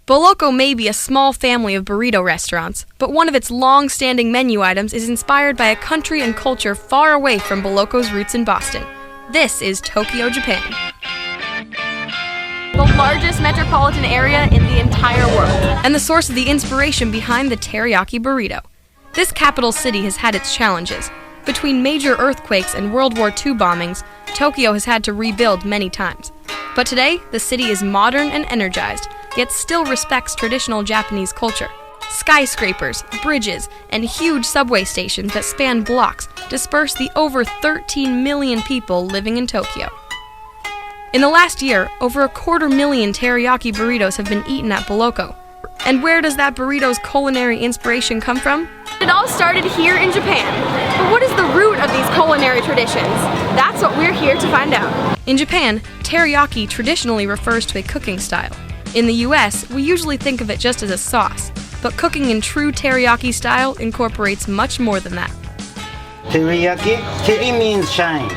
Boloko may be a small family of burrito restaurants, but one of its long-standing menu items is inspired by a country and culture far away from Boloko's roots in Boston. This is Tokyo, Japan. The largest metropolitan area in the entire world, and the source of the inspiration behind the teriyaki burrito. This capital city has had its challenges. Between major earthquakes and World War II bombings, Tokyo has had to rebuild many times. But today, the city is modern and energized, yet still respects traditional Japanese culture. Skyscrapers, bridges, and huge subway stations that span blocks disperse the over 13 million people living in Tokyo. In the last year, over 250,000 teriyaki burritos have been eaten at Boloko. And where does that burrito's culinary inspiration come from? It all started here in Japan. But what is the root of these culinary traditions? That's what we're here to find out. In Japan, teriyaki traditionally refers to a cooking style. In the US, we usually think of it just as a sauce, but cooking in true teriyaki style incorporates much more than that. Teriyaki? Teri means shine,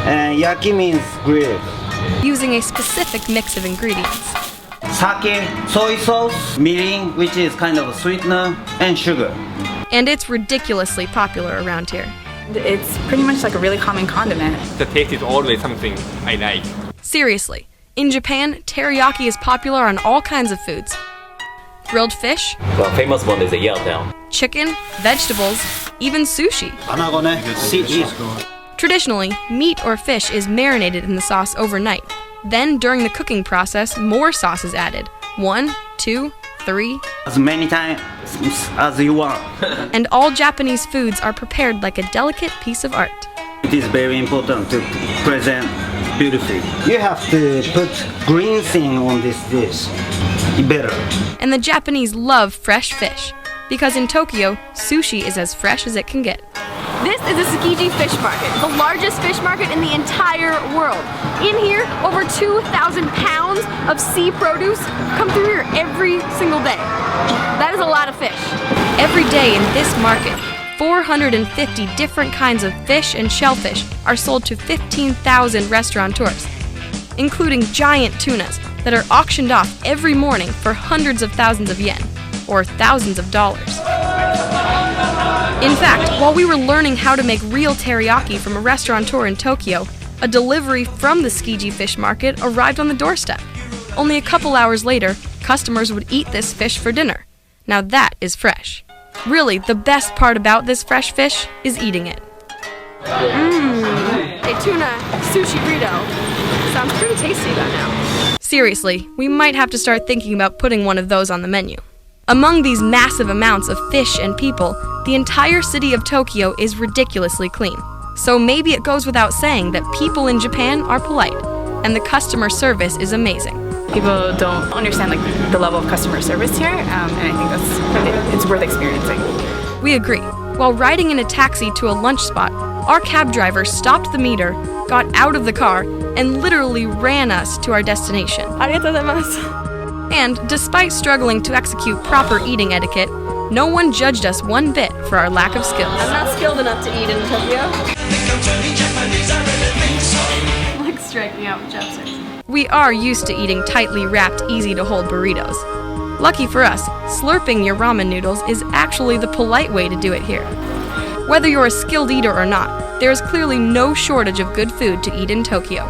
and yaki means grill. Using a specific mix of ingredients. Sake, soy sauce, mirin, which is kind of a sweetener, and sugar. And it's ridiculously popular around here. It's pretty much like a really common condiment. The taste is always something I like. Seriously, in Japan, teriyaki is popular on all kinds of foods. Grilled fish, Well, famous one is a Yellowtail. chicken, vegetables, even sushi. Traditionally, meat or fish is marinated in the sauce overnight. Then, during the cooking process, more sauce is added. 1, 2, 3. As many times as you want. And all Japanese foods are prepared like a delicate piece of art. It is very important to present beautifully. You have to put green thing on this dish. Better. And the Japanese love fresh fish, because in Tokyo, sushi is as fresh as it can get. This is a Tsukiji fish market, the largest fish market in the entire world. In here, over 2,000 pounds of sea produce come through here every single day. That is a lot of fish. Every day in this market, 450 different kinds of fish and shellfish are sold to 15,000 restaurateurs, including giant tunas that are auctioned off every morning for hundreds of thousands of yen, or thousands of dollars. In fact, while we were learning how to make real teriyaki from a restaurateur in Tokyo, a delivery from the Tsukiji fish market arrived on the doorstep. Only a couple hours later, customers would eat this fish for dinner. Now that is fresh. Really, the best part about this fresh fish is eating it. A tuna sushi burrito. Sounds pretty tasty though now. Seriously, we might have to start thinking about putting one of those on the menu. Among these massive amounts of fish and people, the entire city of Tokyo is ridiculously clean. So maybe it goes without saying that people in Japan are polite, and the customer service is amazing. People don't understand the level of customer service here, and I think it's worth experiencing. We agree. While riding in a taxi to a lunch spot, our cab driver stopped the meter, got out of the car, and literally ran us to our destination. Arigatou gozaimasu. And despite struggling to execute proper eating etiquette, no one judged us one bit for our lack of skills. I'm not skilled enough to eat in Tokyo. Like striking out with chopsticks. We are used to eating tightly wrapped, easy-to-hold burritos. Lucky for us, slurping your ramen noodles is actually the polite way to do it here. Whether you're a skilled eater or not, there is clearly no shortage of good food to eat in Tokyo.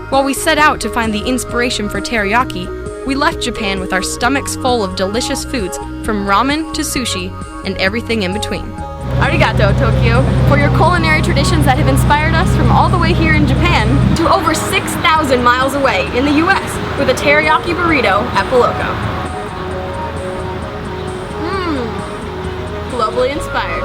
While we set out to find the inspiration for teriyaki, we left Japan with our stomachs full of delicious foods, from ramen to sushi and everything in between. Arigato, Tokyo, for your culinary traditions that have inspired us from all the way here in Japan to over 6,000 miles away in the US with a teriyaki burrito at Boloko. Globally inspired.